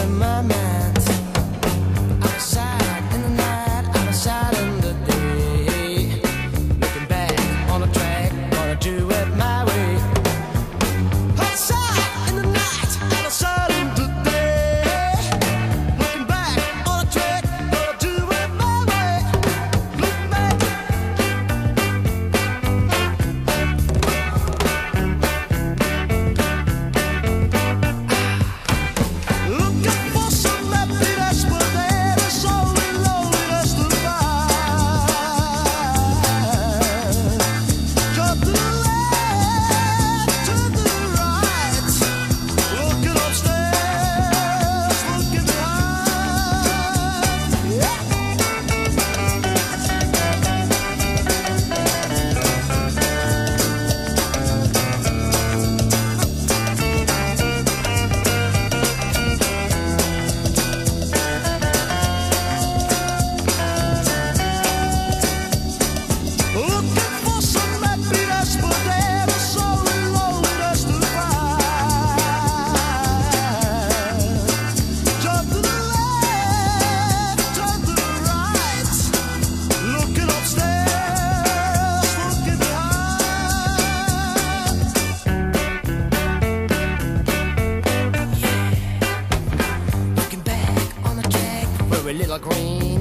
in my mind. Outside in the night, outside in the day. Looking back on the track, gonna do it my way. Outside in the night, outside in the day. Looking back on the track, gonna do it my way. Looking back. Looking for some happiness, but there is only loneliness to find. Turn to the left, turn to the right. Looking upstairs, looking behind. Yeah. Looking for some happiness, but there is only loneliness to find. Turn to the left, turn to the right. Looking upstairs, looking behind. Looking back on the track, we're a little green.